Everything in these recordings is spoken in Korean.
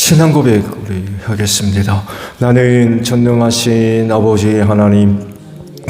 신앙 고백 우리 하겠습니다. 나는 전능하신 아버지 하나님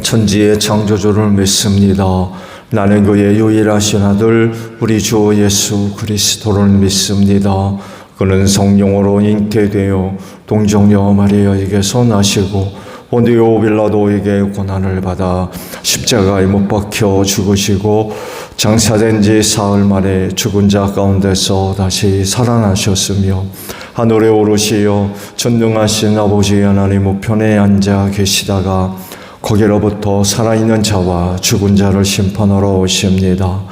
천지의 창조주를 믿습니다. 나는 그의 유일하신 아들 우리 주 예수 그리스도를 믿습니다. 그는 성령으로 잉태되어 동정녀 마리아에게서 나시고 본디오 빌라도에게 고난을 받아 십자가에 못 박혀 죽으시고 장사된 지 사흘 만에 죽은 자 가운데서 다시 살아나셨으며 하늘에 오르시어 전능하신 아버지 하나님 우편에 앉아 계시다가 거기로부터 살아있는 자와 죽은 자를 심판하러 오십니다.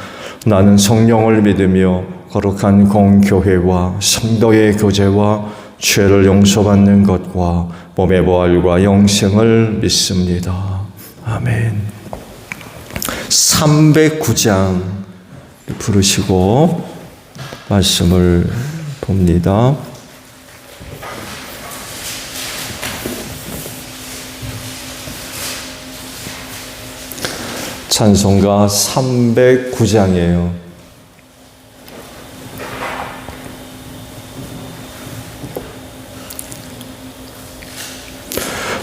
나는 성령을 믿으며 거룩한 공교회와 성도의 교제와 죄를 용서받는 것과 몸의 부활과 영생을 믿습니다. 아멘. 309장 부르시고 말씀을 봅니다. 찬송가 309장이에요.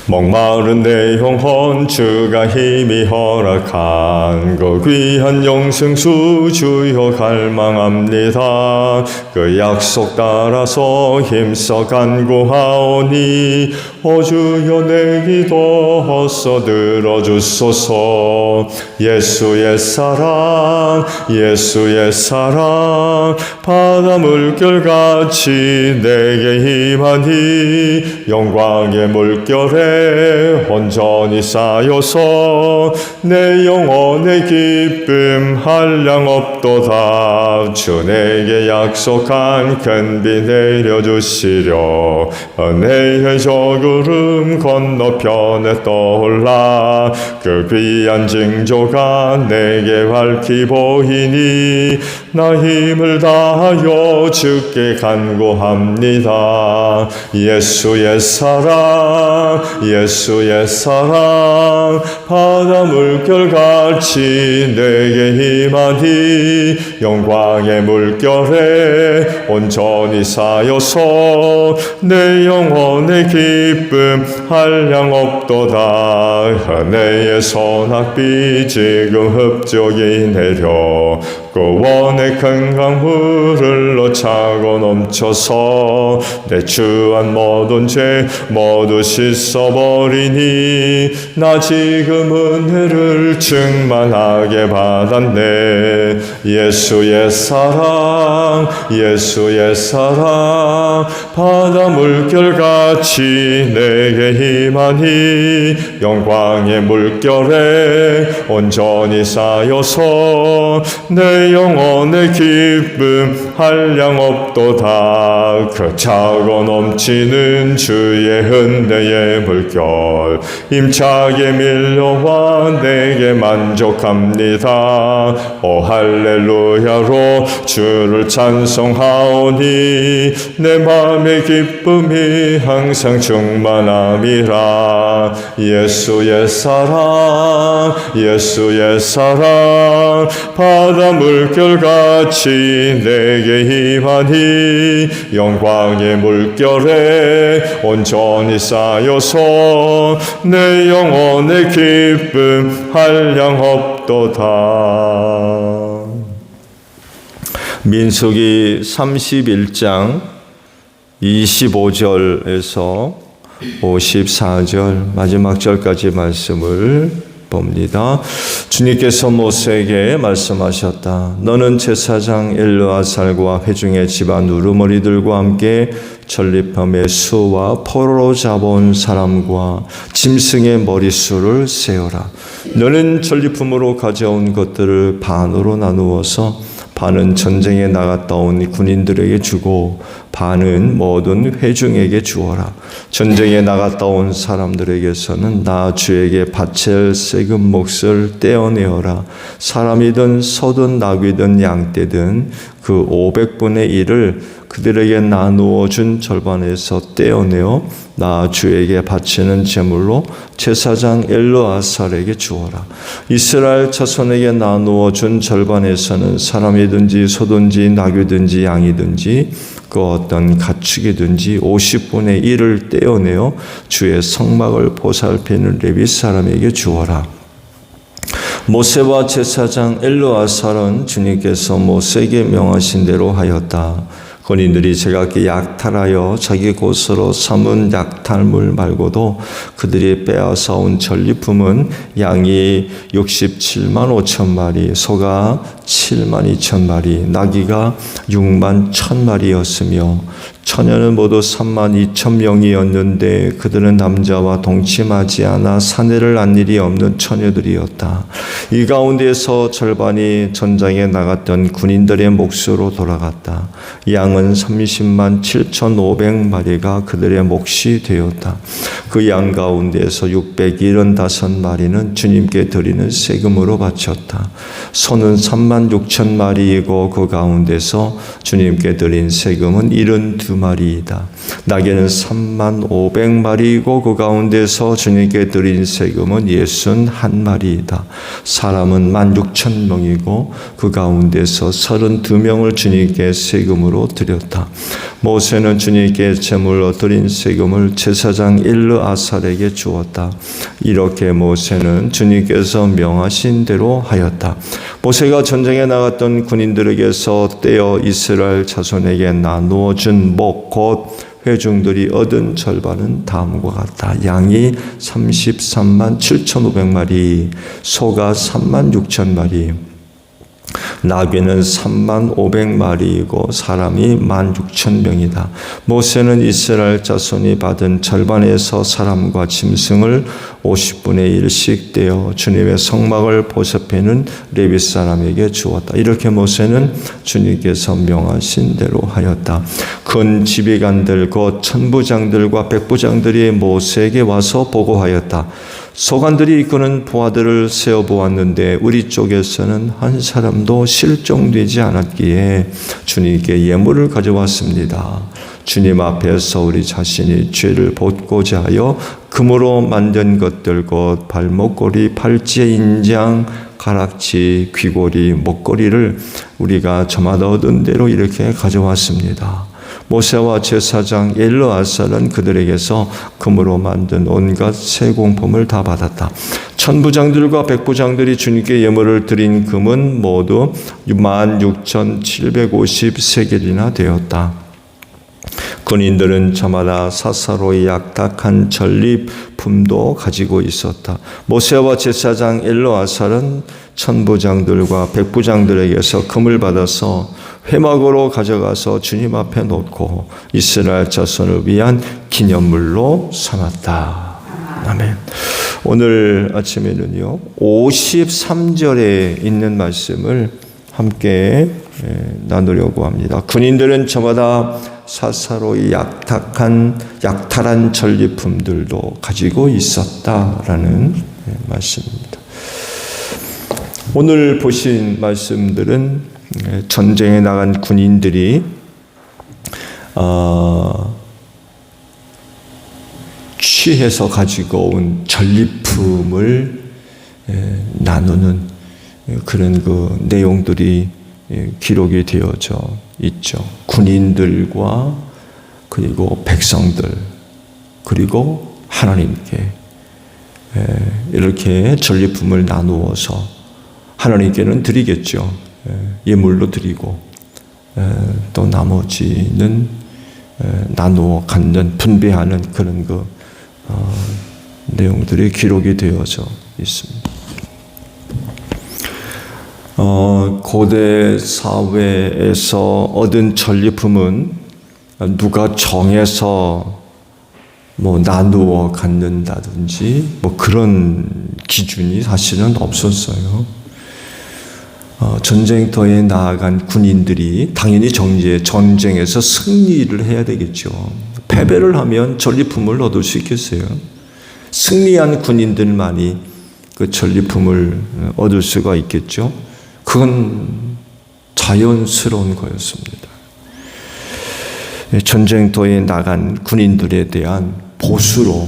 목마른 내 영혼 주가 힘이 허락한 그 귀한 영생수 주여 갈망합니다. 그 약속 따라서 힘써 간구하오니 오 주여 내 기도 어서 들어주소서. 예수의 사랑 예수의 사랑 바다 물결같이 내게 임하니 영광의 물결에 온전히 쌓여서 내 영혼의 기쁨 한량 없도다. 주 내게 약속한 큰 비 내려주시려 은혜의 저구름 건너편에 떠올라 그 귀한 징조가 내게 밝히 보이니 나 힘을 다하여 주께 간구합니다. 예수의 사랑 예수의 사랑 바다 물결같이 내게 임하니 영광의 물결에 온전히 쌓여서 내 영혼의 기쁨 한량 없도다. 은혜의 소낙비 지금 흡족이 내려 구원의 큰 강물을 차고 넘쳐서 내 주한 모든 죄 모두 씻어버리니 나 지금 은혜를 충만하게 받았네. 예수의 사랑 예수의 사랑 바다 물결같이 내게 임하니 영광의 물결에 온전히 쌓여서 내 영혼의 기쁨 한량 없도다. 그 차고 넘치는 주의 은혜의 물결 힘차게 밀려와 내게 만족합니다. 오 할렐루야로 주를 찬송하오니 내 맘의 기쁨이 항상 충만함이라. 예수의 사랑 예수의 사랑 바다 물결같이 내게 임하니 영광의 물결에 온전히 쌓여서 내 영혼의 기쁨 한량 없도다. 민수기 31장 25절에서 54절 마지막 절까지 말씀을 봅니다. 주님께서 모세에게 말씀하셨다. 너는 제사장 엘르아살과 회중의 집안 우르머리들과 함께 전리품의 수와 포로로 잡아온 사람과 짐승의 머릿수를 세어라. 너는 전리품으로 가져온 것들을 반으로 나누어서 반은 전쟁에 나갔다 온 군인들에게 주고 반은 모든 회중에게 주어라. 전쟁에 나갔다 온 사람들에게서는 나 주에게 바칠 세금 몫을 떼어내어라. 사람이든 소든 나귀든 양떼든 그 500분의 1을 그들에게 나누어 준 절반에서 떼어내어 나 주에게 바치는 제물로 제사장 엘르아살에게 주어라. 이스라엘 자손에게 나누어 준 절반에서는 사람이든지 소든지 나귀든지 양이든지 그 어떤 가축이든지 50분의 1을 떼어내어 주의 성막을 보살피는 레위 사람에게 주어라. 모세와 제사장 엘르아살은 주님께서 모세에게 명하신 대로 하였다. 군인들이 제각기 약탈하여 자기 곳으로 삼은 약탈물 말고도 그들이 빼앗아온 전리품은 양이 67만 5천 마리, 소가 7만 2천 마리, 나귀가 6만 1천 마리였으며 처녀는 모두 3만 2천 명이었는데 그들은 남자와 동침하지 않아 사내를 안 일이 없는 처녀들이었다. 이 가운데서 절반이 전장에 나갔던 군인들의 몫으로 돌아갔다. 양은 30만 7,500마리가 그들의 몫이 되었다. 그 양 가운데서 675마리는 주님께 드리는 세금으로 바쳤다. 소는 3만 6천 마리이고 그 가운데서 주님께 드린 세금은 72마리이다. 나귀는 3만 500마리이고 그 가운데서 주님께 드린 세금은 61마리이다. 사람은 16,000명이고 그 가운데서 32명을 주님께 세금으로 드렸다. 모세는 주님께 제물로 드린 세금을 제사장 엘르아살에게 주었다. 이렇게 모세는 주님께서 명하신 대로 하였다. 모세가 전쟁에 나갔던 군인들에게서 떼어 이스라엘 자손에게 나누어 준 목 곧 회중들이 얻은 절반은 다음과 같다. 양이 33만 7,500마리, 소가 3만 6천 마리, 나귀는 3만 500마리이고 사람이 16,000명이다. 모세는 이스라엘 자손이 받은 절반에서 사람과 짐승을 50분의 1씩 떼어 주님의 성막을 보살피는 레위 사람에게 주었다. 이렇게 모세는 주님께서 명하신 대로 하였다. 큰 지휘관들 곧 천부장들과 백부장들이 모세에게 와서 보고하였다. 소관들이 이끄는 부하들을 세어보았는데 우리 쪽에서는 한 사람도 실종되지 않았기에 주님께 예물을 가져왔습니다. 주님 앞에서 우리 자신이 죄를 벗고자 하여 금으로 만든 것들 곧 발목걸이, 팔찌, 인장, 가락지, 귀고리, 목걸이를 우리가 저마다 얻은 대로 이렇게 가져왔습니다. 모세와 제사장 엘르아살은 그들에게서 금으로 만든 온갖 세공품을 다 받았다. 천부장들과 백부장들이 주님께 예물을 드린 금은 모두 16,750세겔이나 되었다. 군인들은 저마다 사사로이 약탁한 전리품도 가지고 있었다. 모세와 제사장 엘르아살은 천부장들과 백부장들에게서 금을 받아서 회막으로 가져가서 주님 앞에 놓고 이스라엘 자손을 위한 기념물로 삼았다. 아멘. 오늘 아침에는요 53절에 있는 말씀을 함께 나누려고 합니다. 군인들은 저마다 사사로이 약탈한 전리품들도 가지고 있었다라는 말씀입니다. 오늘 보신 말씀들은 전쟁에 나간 군인들이 취해서 가지고 온 전리품을 나누는 그런 그 내용들이 기록이 되어져 있죠. 군인들과 그리고 백성들 그리고 하나님께 이렇게 전리품을 나누어서 하나님께는 드리겠죠. 예물로 드리고 또 나머지는 나누어 갖는 분배하는 그런 그 내용들이 기록이 되어져 있습니다. 고대 사회에서 얻은 전리품은 누가 정해서 뭐 나누어 갖는다든지 뭐 그런 기준이 사실은 없었어요. 전쟁터에 나아간 군인들이 당연히 전쟁에서 승리를 해야 되겠죠. 패배를 하면 전리품을 얻을 수 있겠어요? 승리한 군인들만이 그 전리품을 얻을 수가 있겠죠. 그건 자연스러운 거였습니다. 전쟁터에 나간 군인들에 대한 보수로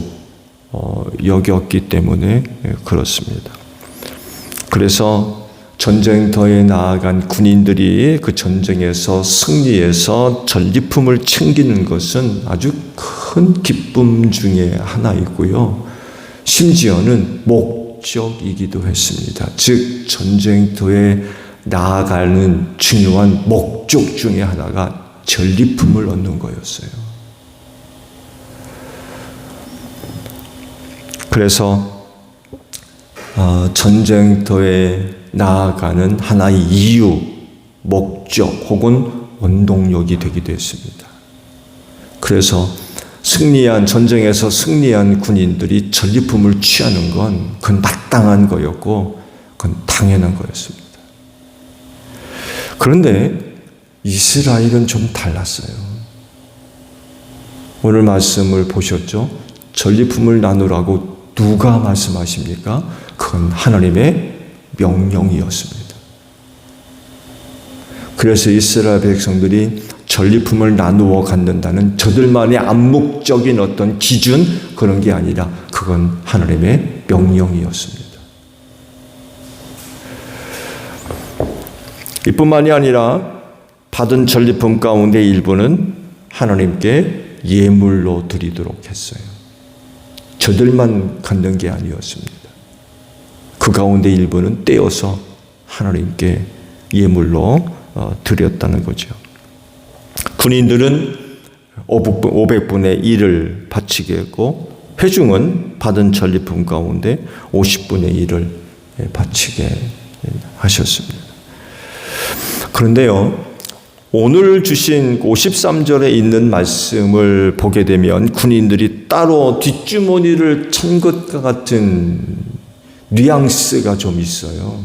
여겼기 때문에 그렇습니다. 그래서 전쟁터에 나아간 군인들이 그 전쟁에서 승리해서 전리품을 챙기는 것은 아주 큰 기쁨 중에 하나이고요. 심지어는 목적이기도 했습니다. 즉 전쟁터에 나아가는 중요한 목적 중에 하나가 전리품을 얻는 거였어요. 그래서 전쟁터에 나아가는 하나의 이유, 목적 혹은 원동력이 되기도 했습니다. 그래서 전쟁에서 승리한 군인들이 전리품을 취하는 건 그건 마땅한 거였고 그건 당연한 거였습니다. 그런데 이스라엘은 좀 달랐어요. 오늘 말씀을 보셨죠? 전리품을 나누라고 누가 말씀하십니까? 그건 하나님의 명령이었습니다. 그래서 이스라엘 백성들이 전리품을 나누어 갖는다는 저들만의 암묵적인 어떤 기준 그런 게 아니라 그건 하나님의 명령이었습니다. 이뿐만이 아니라 받은 전리품 가운데 일부는 하나님께 예물로 드리도록 했어요. 저들만 갖는 게 아니었습니다. 그 가운데 일부는 떼어서 하나님께 예물로 드렸다는 거죠. 군인들은 500분의 1을 바치게 했고 회중은 받은 전리품 가운데 50분의 1을 바치게 하셨습니다. 그런데요, 오늘 주신 53절에 있는 말씀을 보게 되면 군인들이 따로 뒷주머니를 찬 것과 같은 뉘앙스가 좀 있어요.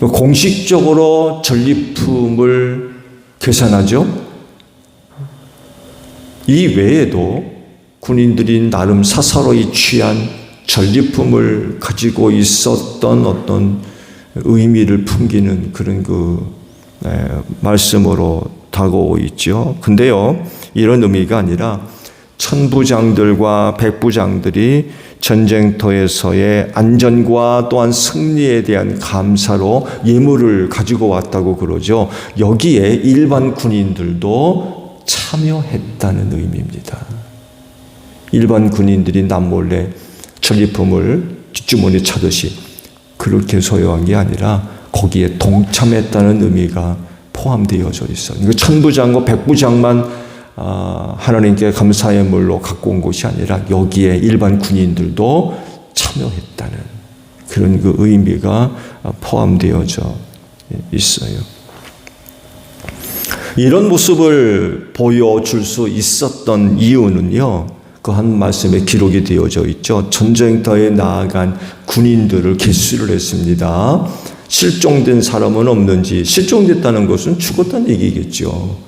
공식적으로 전리품을 계산하죠. 이 외에도 군인들이 나름 사사로이 취한 전리품을 가지고 있었던 어떤 의미를 풍기는 그런 말씀으로 다가오고 있죠. 근데요, 이런 의미가 아니라 천부장들과 백부장들이 전쟁터에서의 안전과 또한 승리에 대한 감사로 예물을 가지고 왔다고 그러죠. 여기에 일반 군인들도 참여했다는 의미입니다. 일반 군인들이 남몰래 전리품을 뒷주머니 차듯이 그렇게 소유한 게 아니라 거기에 동참했다는 의미가 포함되어져 있어요. 천부장과 백부장만 하나님께 감사의 예물로 갖고 온 것이 아니라 여기에 일반 군인들도 참여했다는 그런 그 의미가 포함되어져 있어요. 이런 모습을 보여줄 수 있었던 이유는요, 그 한 말씀에 기록이 되어져 있죠. 전쟁터에 나아간 군인들을 개수를 했습니다. 실종된 사람은 없는지, 실종됐다는 것은 죽었다는 얘기겠죠.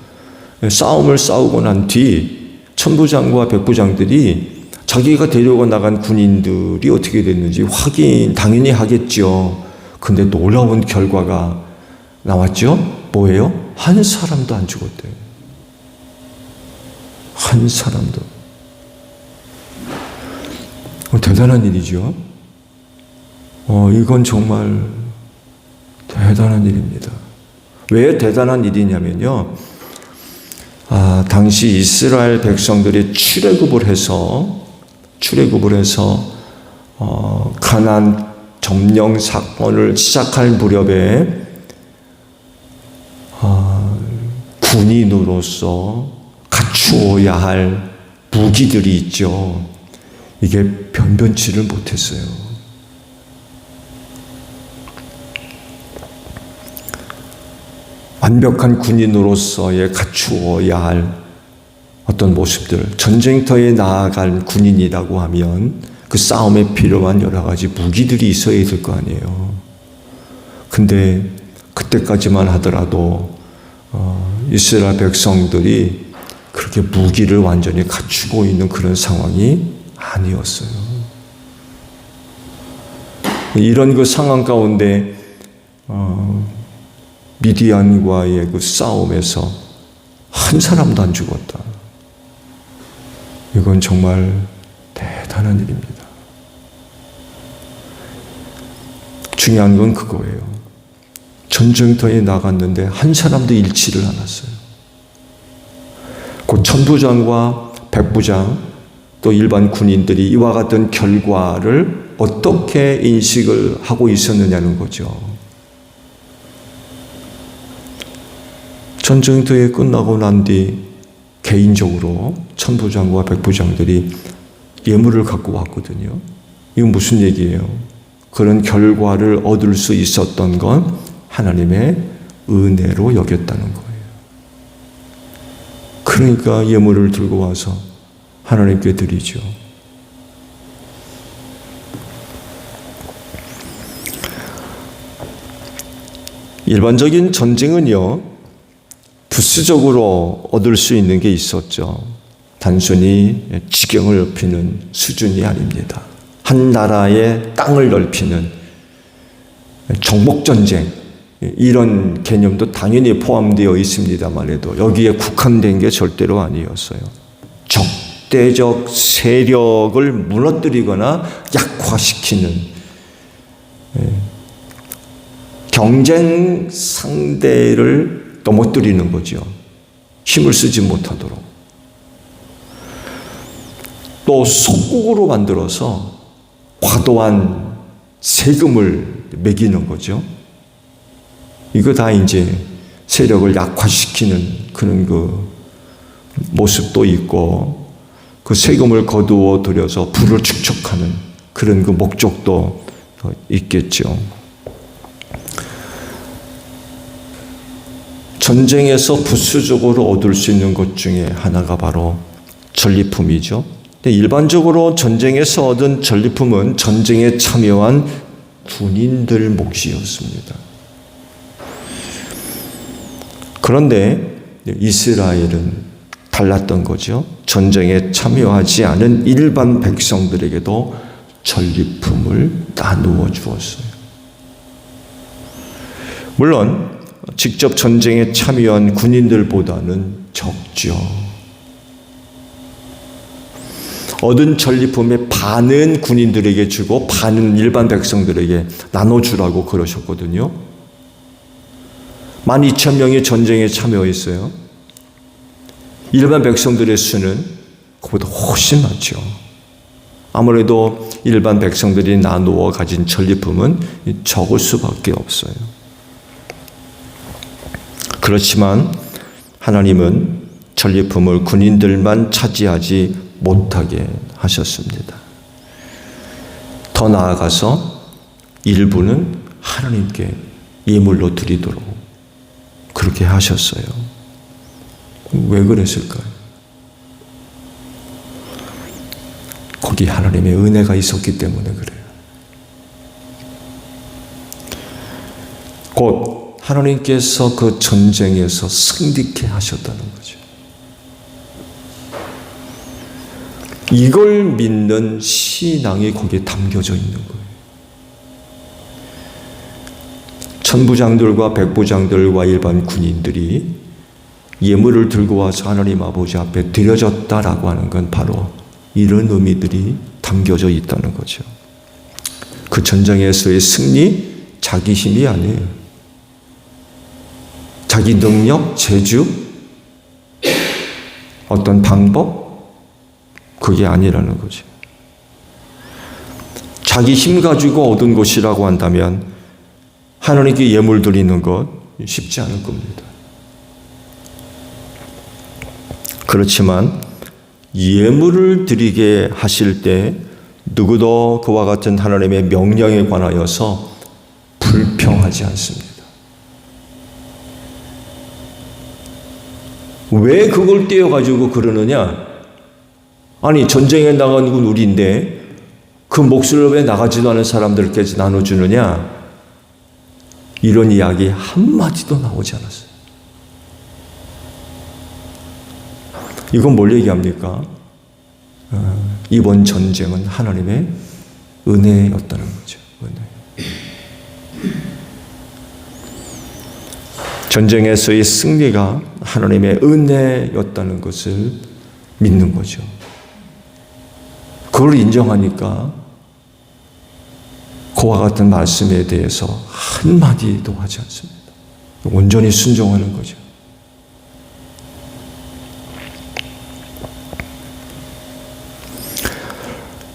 싸움을 싸우고 난 뒤 천부장과 백부장들이 자기가 데리고 나간 군인들이 어떻게 됐는지 확인 당연히 하겠죠. 근데 놀라운 결과가 나왔죠. 뭐예요? 한 사람도 안 죽었대요. 한 사람도. 대단한 일이죠. 이건 정말 대단한 일입니다. 왜 대단한 일이냐면요, 당시 이스라엘 백성들이 출애굽을 해서 가나안 점령 사건을 시작할 무렵에 군인으로서 갖추어야 할 무기들이 있죠. 이게 변변치를 못했어요. 완벽한 군인으로서의 갖추어야 할 어떤 모습들, 전쟁터에 나아갈 군인이라고 하면 그 싸움에 필요한 여러 가지 무기들이 있어야 될 거 아니에요. 근데 그때까지만 하더라도 이스라엘 백성들이 그렇게 무기를 완전히 갖추고 있는 그런 상황이 아니었어요. 이런 그 상황 가운데 미디안과의 그 싸움에서 한 사람도 안 죽었다. 이건 정말 대단한 일입니다. 중요한 건 그거예요. 전쟁터에 나갔는데 한 사람도 잃지를 않았어요. 그 천부장과 백부장 또 일반 군인들이 이와 같은 결과를 어떻게 인식을 하고 있었느냐는 거죠. 전쟁터에 끝나고 난 뒤 개인적으로 천부장과 백부장들이 예물을 갖고 왔거든요. 이건 무슨 얘기예요? 그런 결과를 얻을 수 있었던 건 하나님의 은혜로 여겼다는 거예요. 그러니까 예물을 들고 와서 하나님께 드리죠. 일반적인 전쟁은요, 부수적으로 얻을 수 있는 게 있었죠. 단순히 지경을 넓히는 수준이 아닙니다. 한 나라의 땅을 넓히는 정복전쟁, 이런 개념도 당연히 포함되어 있습니다만 해도 여기에 국한된 게 절대로 아니었어요. 적대적 세력을 무너뜨리거나 약화시키는, 경쟁 상대를 넘어뜨리는 거죠. 힘을 쓰지 못하도록. 또 속국으로 만들어서 과도한 세금을 매기는 거죠. 이거 다 이제 세력을 약화시키는 그런 그 모습도 있고, 그 세금을 거두어 들여서 부를 축적하는 그런 그 목적도 있겠죠. 전쟁에서 부수적으로 얻을 수 있는 것 중에 하나가 바로 전리품이죠. 근데 일반적으로 전쟁에서 얻은 전리품은 전쟁에 참여한 군인들 몫이었습니다. 그런데 이스라엘은 달랐던 거죠. 전쟁에 참여하지 않은 일반 백성들에게도 전리품을 나누어 주었어요. 물론 직접 전쟁에 참여한 군인들보다는 적죠. 얻은 전리품의 반은 군인들에게 주고 반은 일반 백성들에게 나눠주라고 그러셨거든요. 12,000명이 전쟁에 참여했어요. 일반 백성들의 수는 그보다 훨씬 많죠. 아무래도 일반 백성들이 나누어 가진 전리품은 적을 수밖에 없어요. 그렇지만 하나님은 전리품을 군인들만 차지하지 못하게 하셨습니다. 더 나아가서 일부는 하나님께 예물로 드리도록 그렇게 하셨어요. 왜 그랬을까요? 거기 하나님의 은혜가 있었기 때문에 그래요. 곧 하나님께서 그 전쟁에서 승리케 하셨다는 거죠. 이걸 믿는 신앙이 거기에 담겨져 있는 거예요. 천부장들과 백부장들과 일반 군인들이 예물을 들고 와서 하나님 아버지 앞에 드려졌다라고 하는 건 바로 이런 의미들이 담겨져 있다는 거죠. 그 전쟁에서의 승리, 자기 힘이 아니에요. 자기 능력, 재주, 어떤 방법, 그게 아니라는 거죠. 자기 힘 가지고 얻은 것이라고 한다면 하나님께 예물 드리는 것 쉽지 않을 겁니다. 그렇지만 예물을 드리게 하실 때 누구도 그와 같은 하나님의 명령에 관하여서 불평하지 않습니다. 왜 그걸 떼어가지고 그러느냐? 아니, 전쟁에 나간 건 우리인데 그 몫을 왜 나가지도 않은 사람들께 나눠주느냐? 이런 이야기 한마디도 나오지 않았어요. 이건 뭘 얘기합니까? 이번 전쟁은 하나님의 은혜였다는 거죠. 은혜. 전쟁에서의 승리가 하나님의 은혜였다는 것을 믿는 거죠. 그걸 인정하니까 그와 같은 말씀에 대해서 한마디도 하지 않습니다. 온전히 순종하는 거죠.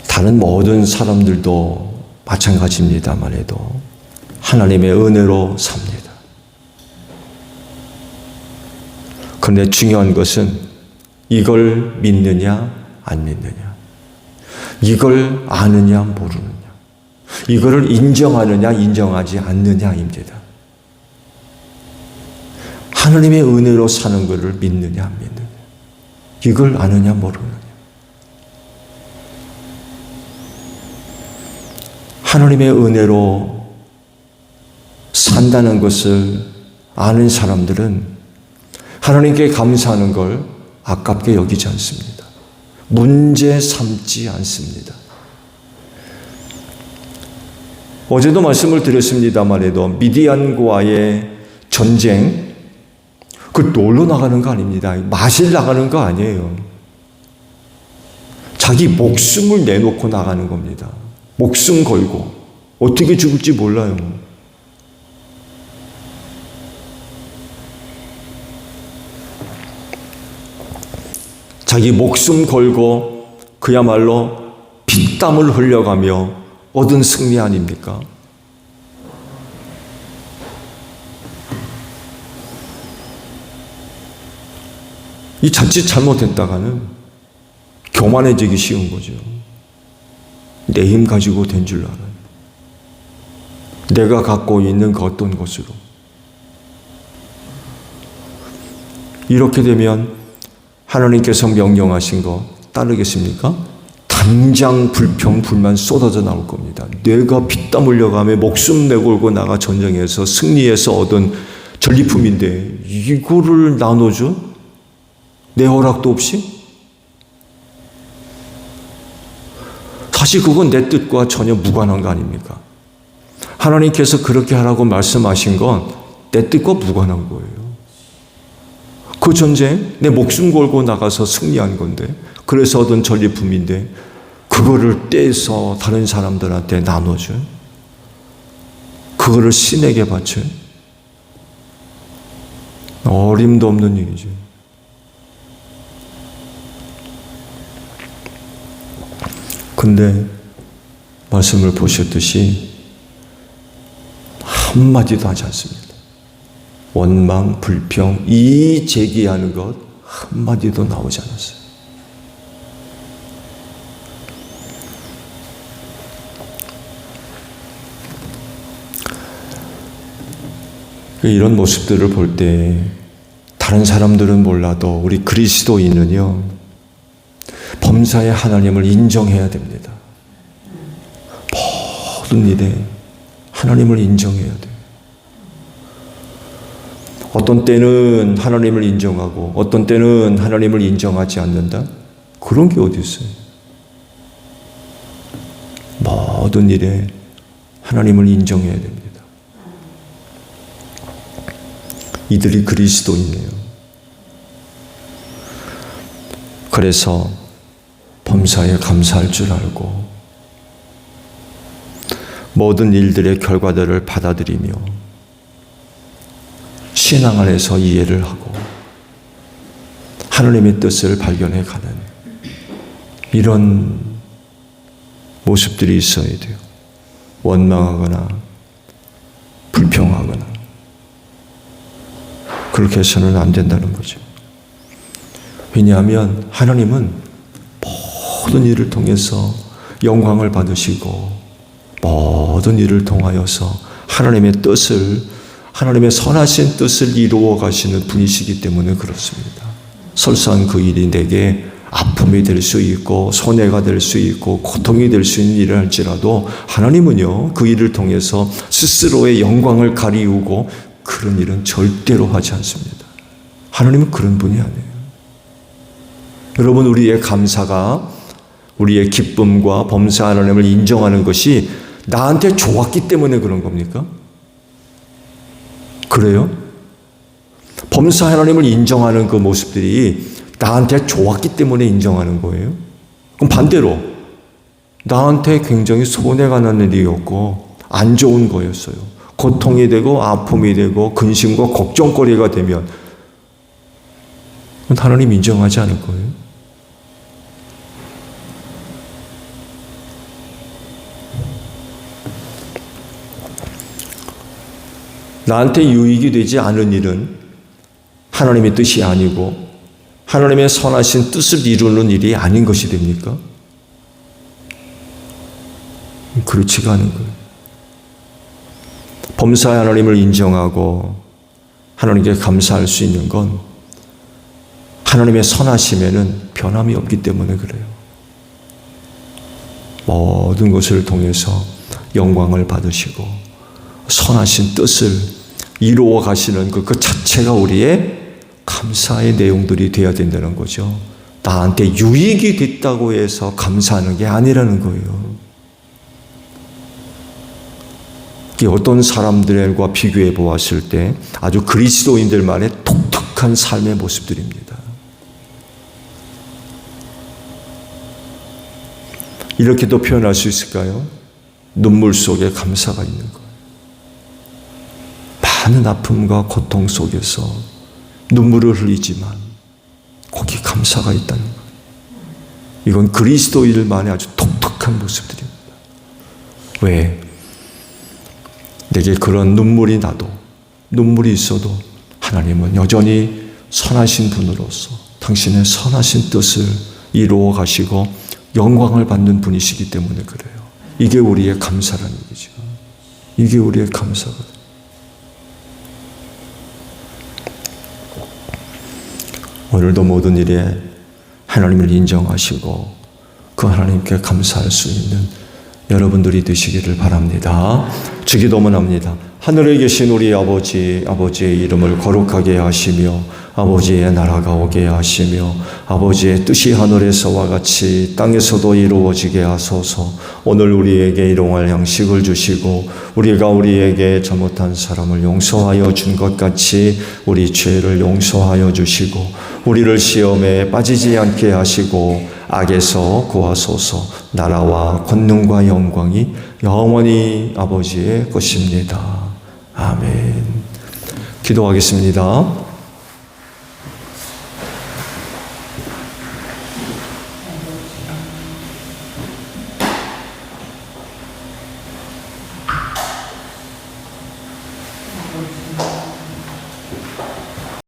다른 모든 사람들도 마찬가지입니다만 해도 하나님의 은혜로 삽니다. 그런데 중요한 것은 이걸 믿느냐 안 믿느냐, 이걸 아느냐 모르느냐, 이거를 인정하느냐 인정하지 않느냐입니다. 하나님의 은혜로 사는 것을 믿느냐 안 믿느냐, 이걸 아느냐 모르느냐. 하나님의 은혜로 산다는 것을 아는 사람들은 하나님께 감사하는 걸 아깝게 여기지 않습니다. 문제 삼지 않습니다. 어제도 말씀을 드렸습니다만 해도 미디안과의 전쟁, 그 놀러 나가는 거 아닙니다. 마실 나가는 거 아니에요. 자기 목숨을 내놓고 나가는 겁니다. 목숨 걸고 어떻게 죽을지 몰라요. 자기 목숨 걸고 그야말로 피땀을 흘려가며 얻은 승리 아닙니까? 이 자칫 잘못했다가는 교만해지기 쉬운 거죠. 내 힘 가지고 된 줄 알아요. 내가 갖고 있는 그 어떤 것으로. 이렇게 되면 하나님께서 명령하신 거 따르겠습니까? 당장 불평, 불만 쏟아져 나올 겁니다. 내가 피땀 흘려가며 목숨 내걸고 나가 전쟁에서 승리해서 얻은 전리품인데 이거를 나눠줘? 내 허락도 없이? 사실 그건 내 뜻과 전혀 무관한 거 아닙니까? 하나님께서 그렇게 하라고 말씀하신 건 내 뜻과 무관한 거예요. 그 전쟁 내 목숨 걸고 나가서 승리한 건데, 그래서 얻은 전리품인데 그거를 떼서 다른 사람들한테 나눠줘? 그거를 신에게 바쳐? 어림도 없는 일이죠. 근데 말씀을 보셨듯이 한마디도 하지 않습니다. 원망, 불평, 이의 제기하는 것 한마디도 나오지 않았어요. 이런 모습들을 볼 때 다른 사람들은 몰라도 우리 그리스도인은요, 범사의 하나님을 인정해야 됩니다. 모든 일에 하나님을 인정해야 돼요. 어떤 때는 하나님을 인정하고 어떤 때는 하나님을 인정하지 않는다? 그런 게 어디 있어요? 모든 일에 하나님을 인정해야 됩니다. 이들이 그리스도인이에요. 그래서 범사에 감사할 줄 알고 모든 일들의 결과들을 받아들이며 신앙 안에서 이해를 하고 하나님의 뜻을 발견해 가는 이런 모습들이 있어야 돼요. 원망하거나 불평하거나 그렇게 해서는 안 된다는 거죠. 왜냐하면 하나님은 모든 일을 통해서 영광을 받으시고 모든 일을 통하여서 하나님의 뜻을, 하나님의 선하신 뜻을 이루어 가시는 분이시기 때문에 그렇습니다. 설사한 그 일이 내게 아픔이 될 수 있고 손해가 될 수 있고 고통이 될 수 있는 일을 할지라도 하나님은요, 그 일을 통해서 스스로의 영광을 가리우고 그런 일은 절대로 하지 않습니다. 하나님은 그런 분이 아니에요. 여러분, 우리의 감사가, 우리의 기쁨과 범사 하나님을 인정하는 것이 나한테 좋았기 때문에 그런 겁니까? 그래요? 범사 하나님을 인정하는 그 모습들이 나한테 좋았기 때문에 인정하는 거예요? 그럼 반대로 나한테 굉장히 손해가 나는 일이었고 안 좋은 거였어요. 고통이 되고 아픔이 되고 근심과 걱정거리가 되면 하나님 인정하지 않을 거예요. 나한테 유익이 되지 않은 일은 하나님의 뜻이 아니고 하나님의 선하신 뜻을 이루는 일이 아닌 것이 됩니까? 그렇지가 않은 거예요. 범사의 하나님을 인정하고 하나님께 감사할 수 있는 건 하나님의 선하심에는 변함이 없기 때문에 그래요. 모든 것을 통해서 영광을 받으시고 선하신 뜻을 이루어 가시는 그 자체가 우리의 감사의 내용들이 되어야 된다는 거죠. 나한테 유익이 됐다고 해서 감사하는 게 아니라는 거예요. 어떤 사람들과 비교해 보았을 때 아주 그리스도인들만의 독특한 삶의 모습들입니다. 이렇게도 표현할 수 있을까요? 눈물 속에 감사가 있는 거예요. 많은 아픔과 고통 속에서 눈물을 흘리지만 거기 감사가 있다는 거예요. 이건 그리스도인들만의 아주 독특한 모습들입니다. 왜? 내게 그런 눈물이 나도, 눈물이 있어도 하나님은 여전히 선하신 분으로서 당신의 선하신 뜻을 이루어 가시고 영광을 받는 분이시기 때문에 그래요. 이게 우리의 감사라는 얘기죠. 이게 우리의 감사거든요. 오늘도 모든 일에 하나님을 인정하시고 그 하나님께 감사할 수 있는 여러분들이 되시기를 바랍니다. 주기도문합니다. 하늘에 계신 우리 아버지, 아버지의 이름을 거룩하게 하시며 아버지의 나라가 오게 하시며 아버지의 뜻이 하늘에서와 같이 땅에서도 이루어지게 하소서. 오늘 우리에게 일용할 양식을 주시고 우리가 우리에게 잘못한 사람을 용서하여 준 것 같이 우리 죄를 용서하여 주시고 우리를 시험에 빠지지 않게 하시고 악에서 구하소서. 나라와 권능과 영광이 영원히 아버지의 것입니다. 아멘. 기도하겠습니다.